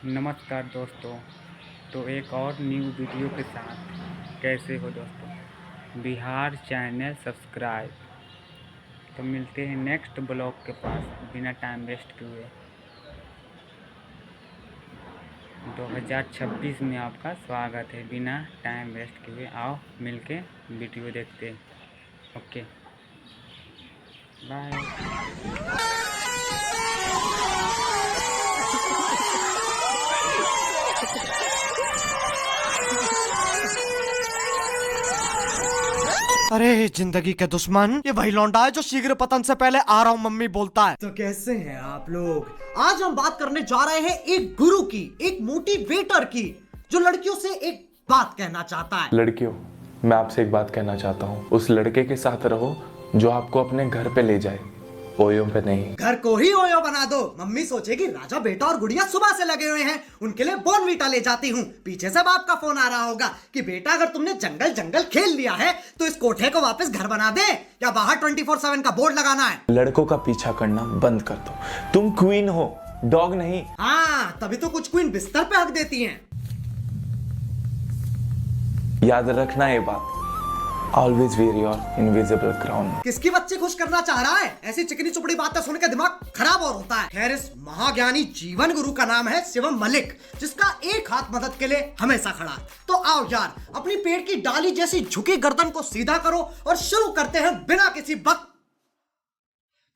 नमस्कार दोस्तों। तो एक और न्यू वीडियो के साथ कैसे हो दोस्तों। Bihar channel subscribe. तो मिलते हैं नेक्स्ट ब्लॉग के पास बिना टाइम वेस्ट किए। 2026 में आपका स्वागत है। बिना टाइम वेस्ट किए आओ मिलके वीडियो देखते हैं। Okay bye. अरे जिंदगी के दुश्मन, ये वही लौंडा है जो शीघ्र पतन से पहले आ रहा हूँ मम्मी बोलता है। तो कैसे हैं आप लोग। आज हम बात करने जा रहे हैं एक गुरु की, एक मोटिवेटर की, जो लड़कियों से एक बात कहना चाहता है। लड़कियों, मैं आपसे एक बात कहना चाहता हूँ। उस लड़के के साथ रहो जो आपको अपने घर पे ले जाए, ओयो पे नहीं। घर को ही ओयो बना दो। मम्मी सोचेगी राजा बेटा और गुड़िया सुबह से लगे हुए हैं, उनके लिए बॉर्नवीटा ले जाती हूँ। पीछे से बाप का फोन आ रहा होगा कि बेटा अगर तुमने जंगल जंगल खेल लिया है तो इस कोठे को वापस घर बना दे, या बाहर 24/7 का बोर्ड लगाना है। लड़कों का पीछा करना बंद कर दो। तुम क्वीन हो, डॉग नहीं। हाँ, तभी तो कुछ क्वीन बिस्तर पे हक देती हैं। याद रखना ये बात, always wear your invisible crown. किसकी बच्चे खुश करना चाह रहा है? ऐसी चिकनी चुपड़ी बातें सुन के दिमाग खराब और होता है। खैर, इस महाज्ञानी जीवन गुरु का नाम है शिवम मलिक, जिसका एक हाथ मदद के लिए हमेशा खड़ा है। तो आओ यार, अपनी पेड़ की डाली जैसी झुकी गर्दन को सीधा करो और शुरू करते हैं बिना किसी बक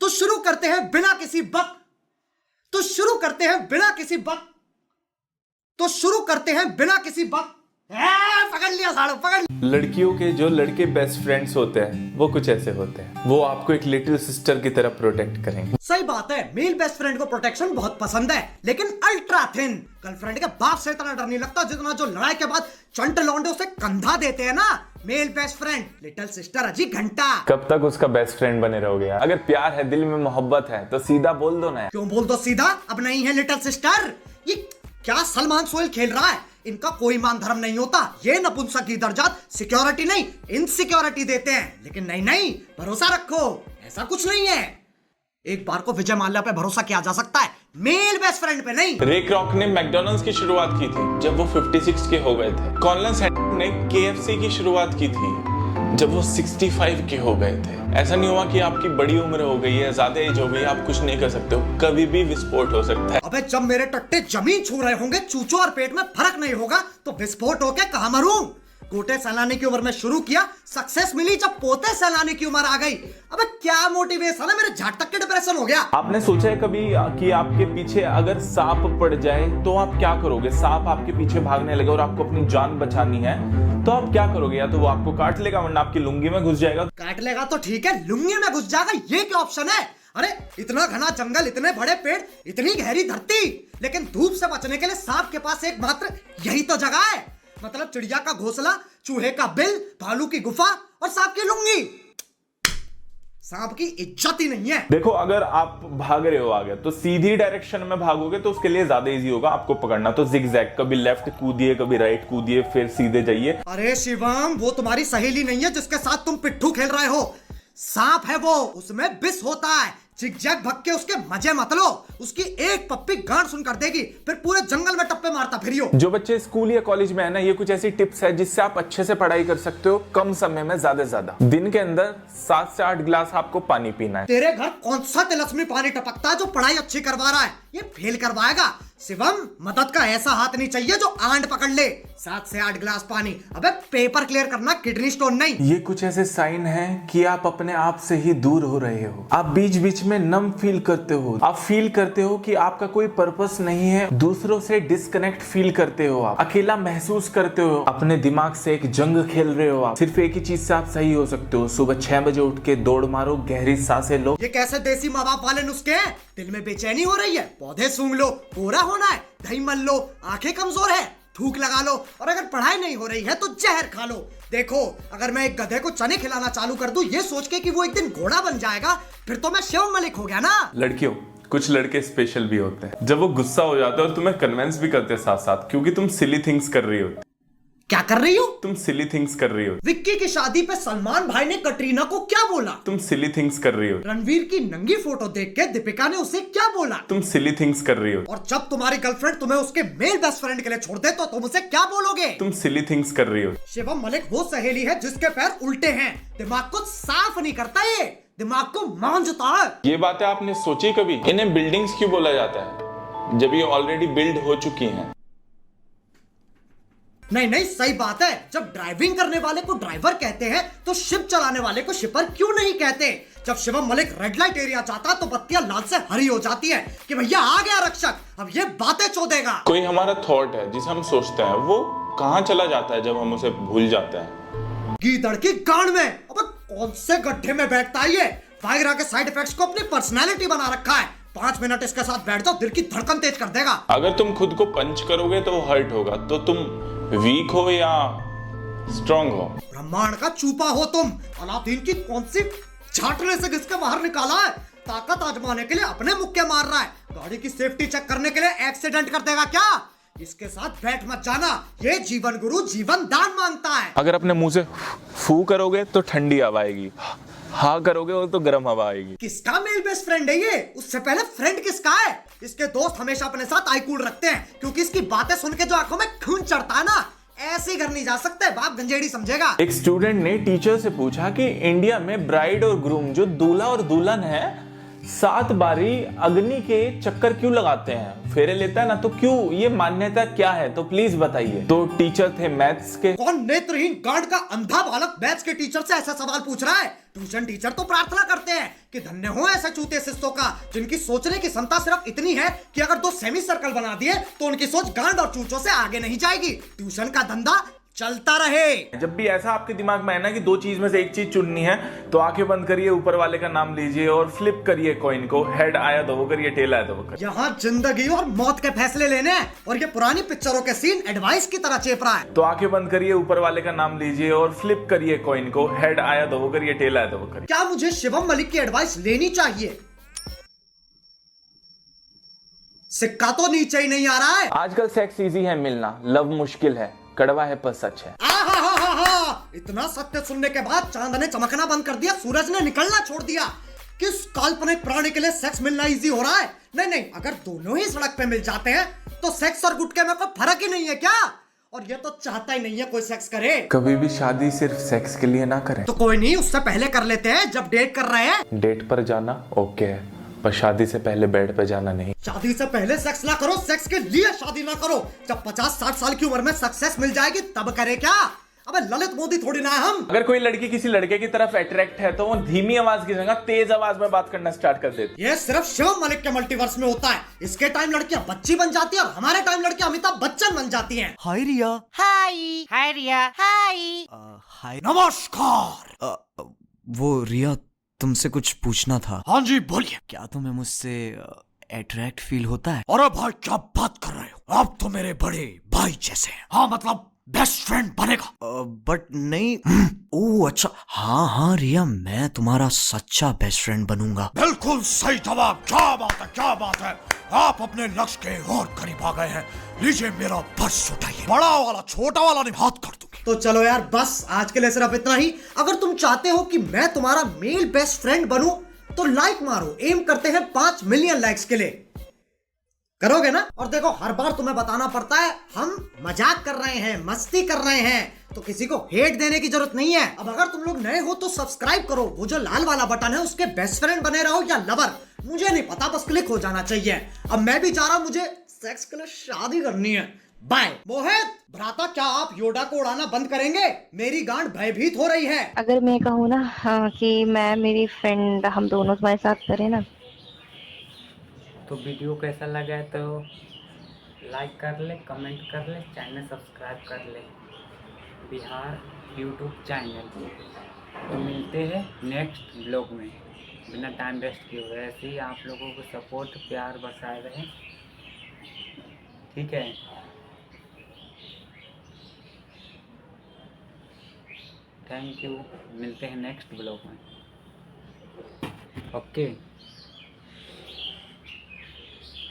तो शुरू करते हैं बिना किसी बक तो शुरू करते हैं बिना किसी बक तो शुरू करते हैं बिना किसी बक पकड़ लिया साड़ू, पकड़। लड़कियों के जो लड़के बेस्ट फ्रेंड्स होते हैं वो कुछ ऐसे होते हैं। वो आपको एक लिटिल सिस्टर की तरह प्रोटेक्ट करेंगे। सही बात है, मेल बेस्ट फ्रेंड को प्रोटेक्शन बहुत पसंद है, लेकिन अल्ट्रा थिन। गर्लफ्रेंड के बाप से इतना डर नहीं लगता जितना जो लड़ाई के बाद चंट लौंडे उसे कंधा देते हैं ना। Male best friend, little sister अजी घंटा। कब तक उसका बेस्ट फ्रेंड बने रहोगे यार? अगर प्यार है, दिल में मोहब्बत है तो सीधा बोल दो ना। क्यों बोल दो सीधा? अब नहीं है लिटिल सिस्टर। ये क्या सलमान सोहेल खेल रहा है? इनका कोई मान धर्म नहीं होता। ये नपुंसक की दर्जात सिक्योरिटी नहीं इनसिक्योरिटी देते हैं। लेकिन नहीं नहीं, भरोसा रखो, ऐसा कुछ नहीं है। एक बार को विजय माल्या पे भरोसा किया जा सकता है, मेल बेस्ट फ्रेंड पे नहीं। रे क्रॉक ने मैकडॉनल्ड्स की शुरुआत की थी जब वो 56 के हो गए थे। कॉलन सैंडर्स ने KFC की शुरुआत की थी जब वो 65 के हो गए थे। ऐसा नहीं हुआ कि आपकी बड़ी उम्र हो गई है, ज्यादा एज हो गई, आप कुछ नहीं कर सकते हो। कभी भी विस्फोट हो सकता है। अबे जब मेरे टट्टे जमीन छू रहे होंगे, चूचों और पेट में फर्क नहीं होगा तो विस्फोट होके कहां मरूं? गोटे सहलाने की उम्र में शुरू किया, सक्सेस मिली जब पोते सहलाने की उम्र आ गई। अबे क्या मोटिवेशन है, मेरे झाट तक के डिप्रेशन हो गया। आपने सोचा है कभी कि आपके पीछे अगर सांप पड़ जाए तो आप क्या करोगे? सांप आपके पीछे भागने लगे और आपको अपनी जान बचानी है तो आप क्या करोगे? या तो वो आपको काट लेगा वरना आपकी लुंगी में घुस जाएगा। काट लेगा तो ठीक है, लुंगी में घुस जाएगा, ये क्या ऑप्शन है? अरे इतना घना जंगल, इतने बड़े पेड़, इतनी गहरी धरती, लेकिन धूप से बचने के लिए सांप के पास एकमात्र यही तो जगह है। मतलब चिड़िया का घोंसला, चूहे का बिल, भालू की गुफा और सांप की लुंगी। सांप की इज्जत ही नहीं है। देखो, अगर आप भाग रहे हो आगे तो सीधी डायरेक्शन में भागोगे तो उसके लिए ज्यादा इजी होगा आपको पकड़ना। तो जिगजैग, कभी लेफ्ट कूदिए, कभी राइट कूदिए, फिर सीधे जाइए। अरे शिवम, वो तुम्हारी सहेली नहीं है जिसके साथ तुम पिट्ठू खेल रहे हो। सांप है वो, उसमें विष होता है। जिगजैग भग के उसके मजे मत लो, उसकी एक पप्पी गांड सुन कर देगी, फिर पूरे जंगल में टप्पे मारता फिरियो। जो बच्चे स्कूल या कॉलेज में है ना, ये कुछ ऐसी टिप्स है जिससे आप अच्छे से पढ़ाई कर सकते हो कम समय में ज्यादा से ज्यादा। दिन के अंदर 7 से 8 गिलास आपको पानी पीना है। तेरे घर कौन सा तिलस्मी पानी टपकता है जो पढ़ाई अच्छी करवा रहा है? ये फेल करवाएगा। शिवम, मदद का ऐसा हाथ नहीं चाहिए जो आंट पकड़ ले। 7 से 8 गिलास पानी, अबे पेपर क्लियर करना, किडनी स्टोन नहीं। ये कुछ ऐसे साइन हैं कि आप अपने आप से ही दूर हो रहे हो। आप बीच बीच में नम फील करते हो। आप फील करते हो कि आपका कोई पर्पस नहीं है। दूसरों से डिस्कनेक्ट फील करते हो। आप अकेला महसूस करते हो। अपने दिमाग से एक जंग खेल रहे हो। आप सिर्फ एक ही चीज से आप सही हो सकते हो। सुबह 6 बजे उठ के दौड़ मारो, गहरी सांसें लो। ये कैसे देसी माँ बाप वाले नुस्खे हैं? दिल में बेचैनी हो रही है, पौधे सूंघ लो। पूरा होना है, दही मल लो। आंखें कमजोर है, थूक लगा लो। और अगर पढ़ाई नहीं हो रही है तो जहर खा लो। देखो, अगर मैं एक गधे को चने खिलाना चालू कर दूं ये सोच के कि वो एक दिन घोड़ा बन जाएगा, फिर तो मैं शिव मलिक हो गया ना। लड़कियों, कुछ लड़के स्पेशल भी होते हैं। जब वो गुस्सा हो जाते हैं और तुम्हें कन्विंस भी करते हैं साथ साथ, क्योंकि तुम सिली थिंग्स कर रही होती। क्या कर रही हो? तुम सिली थिंग्स कर रही हो। विक्की की शादी पे सलमान भाई ने कटरीना को क्या बोला? तुम सिली थिंग्स कर रही हो। रणवीर की नंगी फोटो देख के दीपिका ने उसे क्या बोला? तुम सिली थिंग्स कर रही हो। और जब तुम्हारी गर्लफ्रेंड तुम्हें उसके मेल बेस्ट फ्रेंड के लिए छोड़ दे तो तुम उसे क्या बोलोगे? तुम सिली थिंग्स कर रही हो। शिवम मलिक वो सहेली है जिसके पैर उल्टे हैं, दिमाग को साफ नहीं करता, ये दिमाग को मांझता है। ये बातें आपने सोची कभी? इन्हें बिल्डिंग्स क्यों बोला जाता है जब ये ऑलरेडी बिल्ड हो चुकी हैं? नहीं नहीं, सही बात है। जब ड्राइविंग करने वाले को ड्राइवर कहते हैं तो शिप चलाने वाले को शिपर क्यों नहीं कहते? जब Shivam Malik red light area जाता तो बत्तियां लाल से हरी हो जाती है कि भैया आ गया रक्षक, अब ये बातें चोदेगा। कोई हमारा थॉट है जिसे हम सोचते हैं, वो कहाँ चला जाता है जब हम उसे भूल जाते हैं? गीदड़ की गांड में। अबे कौन से गड्ढे में बैठता है ये? वायग्रा के साइड इफेक्ट्स को अपनी पर्सनालिटी बना रखा है। 5 मिनट इसके साथ बैठ जाओ, दिल की धड़कन तेज कर देगा। अगर तुम खुद को पंच करोगे तो हर्ट होगा, तो तुम वीक हो या स्ट्रॉन्ग हो? ब्रह्मांड का चूपा हो तुम। अलादीन की कौन सी झाटने से घिसके बाहर निकाला है? ताकत आजमाने के लिए अपने मुक्के मार रहा है, गाड़ी की सेफ्टी चेक करने के लिए एक्सीडेंट कर देगा क्या? इसके साथ बैठ मत जाना, ये जीवन गुरु जीवन दान मांगता है। अगर अपने मुंह से फू करोगे तो ठंडी हवा आएगी, हाँ करोगे तो गर्म हवा आएगी। किसका मेल बेस्ट फ्रेंड है ये? उससे पहले फ्रेंड किसका है? इसके दोस्त हमेशा अपने साथ आई कूल रखते हैं क्योंकि इसकी बातें सुन के जो आंखों में खून चढ़ता है ना, ऐसे घर नहीं जा सकते, बाप गंजेड़ी समझेगा। एक स्टूडेंट ने टीचर से पूछा कि इंडिया में ब्राइड और ग्रूम, जो दूल्हा और दुल्हन है, 7 बारी अग्नि के चक्कर क्यों लगाते हैं? फेरे लेता है ना, तो क्यों? ये मान्यता क्या है? तो प्लीज बताइए। तो टीचर थे मैथ्स के। कौन नेत्रहीन गांड का अंधा बालक मैथ्स के टीचर से ऐसा सवाल पूछ रहा है? ट्यूशन टीचर तो प्रार्थना करते हैं कि धन्य हो ऐसे चूते शिष्यों का जिनकी सोचने की क्षमता सिर्फ इतनी है कि अगर 2 सेमी सर्कल बना दिए तो उनकी सोच गांड और चूचों से आगे नहीं जाएगी। ट्यूशन का धंधा चलता रहे। जब भी ऐसा आपके दिमाग में है ना कि 2 चीज में से एक चीज चुननी है, तो आंखें बंद करिए, ऊपर वाले का नाम लीजिए और फ्लिप करिए कॉइन को। हेड आया तो वो करिए, टेल आया तो वो करिए। यहाँ जिंदगी और मौत के फैसले लेने हैं और ये पुरानी पिक्चरों के सीन एडवाइस की तरह चेप रहा है। तो आंखें बंद करिए, ऊपर वाले का नाम लीजिए और फ्लिप करिए कॉइन को। हेड आया तो वो करिए, टेल आया तो वो करिए। क्या मुझे शिवम मलिक की एडवाइस लेनी चाहिए? सिक्का तो नीचे ही नहीं आ रहा है। आजकल सेक्स इजी है मिलना, लव मुश्किल है, कड़वा है पर सच है। इतना सत्य सुनने के बाद चांद ने चमकना बंद कर दिया, सूरज ने निकलना छोड़ दिया। किस काल्पनिक प्राणी के लिए सेक्स मिलना इजी हो रहा है? नहीं नहीं, अगर दोनों ही सड़क पे मिल जाते हैं तो सेक्स और गुटके में कोई फर्क ही नहीं है क्या? और ये तो चाहता ही नहीं है कोई सेक्स करे। कभी भी शादी सिर्फ सेक्स के लिए ना करें। तो कोई नहीं, उससे पहले कर लेते हैं जब डेट कर रहे हैं। डेट पर जाना ओके है, पर शादी से पहले बेड पे जाना नहीं। शादी से पहले सेक्स ना करो, सेक्स के लिए शादी ना करो। जब 50-60 साल की उम्र में सक्सेस मिल जाएगी तब करे क्या? अबे ललित मोदी थोड़ी ना है हम। अगर कोई लड़की किसी लड़के की तरफ अट्रैक्ट है तो वो धीमी आवाज की जगह तेज आवाज में बात करना स्टार्ट कर देती है। ये सिर्फ शिवम मलिक के मल्टीवर्स में होता है। इसके टाइम लड़कियां बच्ची बन जाती है और हमारे टाइम लड़कियां अमिताभ बच्चन बन जाती हैं। हाय रिया। हाय रिया। हाय। हाय। नमस्कार। वो रिया, तुमसे कुछ पूछना था। हाँ जी बोलिए। क्या तुम्हें मुझसे अट्रैक्ट फील होता है? अरे भाई क्या बात कर रहे हो? आप तो मेरे बड़े भाई जैसे हैं। हाँ मतलब बेस्ट फ्रेंड बनेगा। बट नहीं। ओह अच्छा, हाँ हाँ रिया, मैं तुम्हारा सच्चा बेस्ट फ्रेंड बनूंगा। बिल्कुल सही जवाब। क्या बात है, क्या बात है। आप अपने लक्ष्य के और करीब आ गए हैं। लीजिए मेरा पर्स उठाइए, बड़ा वाला छोटा वाला नहीं, हाथ कर दूंगी। तो चलो यार, बस आज के लिए सिर्फ इतना ही। अगर तुम चाहते हो कि मैं तुम्हारा मेल बेस्ट फ्रेंड बनूं तो लाइक मारो। एम करते हैं 5 मिलियन लाइक्स के लिए। करोगे ना? और देखो, हर बार तुम्हें बताना पड़ता है हम मजाक कर रहे हैं, मस्ती कर रहे हैं, तो किसी को हेट देने की जरूरत नहीं है। अब अगर तुम लोग नए हो तो सब्सक्राइब करो, वो जो लाल वाला बटन है उसके बेस्ट फ्रेंड बने रहो या लवर, मुझे नहीं पता, बस क्लिक हो जाना चाहिए। अब मैं भी जा रहा हूं, मुझे सेक्स के लिए शादी करनी है। बाय। मोहित भ्राता, क्या आप योडा को उड़ाना बंद करेंगे? मेरी गांड भयभीत हो रही है। अगर मैं कहूँ ना कि मैं मेरी फ्रेंड, हम दोनों तुम्हारे साथ करें ना। तो वीडियो कैसा लगा है तो लाइक कर ले, कमेंट कर ले, चैनल सब्सक्राइब कर ले, बिहार यूट्यूब चैनल। तो मिलते हैं नेक्स्ट ब्लॉग में, बिना टाइम वेस्ट किए हुए। ऐसे ही आप लोगों को सपोर्ट प्यार बरसाए रहे, ठीक है? थैंक यू, मिलते हैं नेक्स्ट ब्लॉग में। ओके,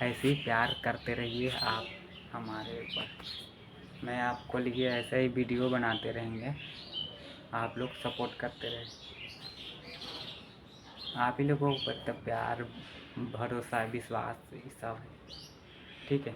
ऐसे ही प्यार करते रहिए आप हमारे ऊपर। मैं आपको लिए ऐसा ही वीडियो बनाते रहेंगे, आप लोग सपोर्ट करते रहे। आप ही लोगों पर तो प्यार, भरोसा, विश्वास ये सब है, ठीक है।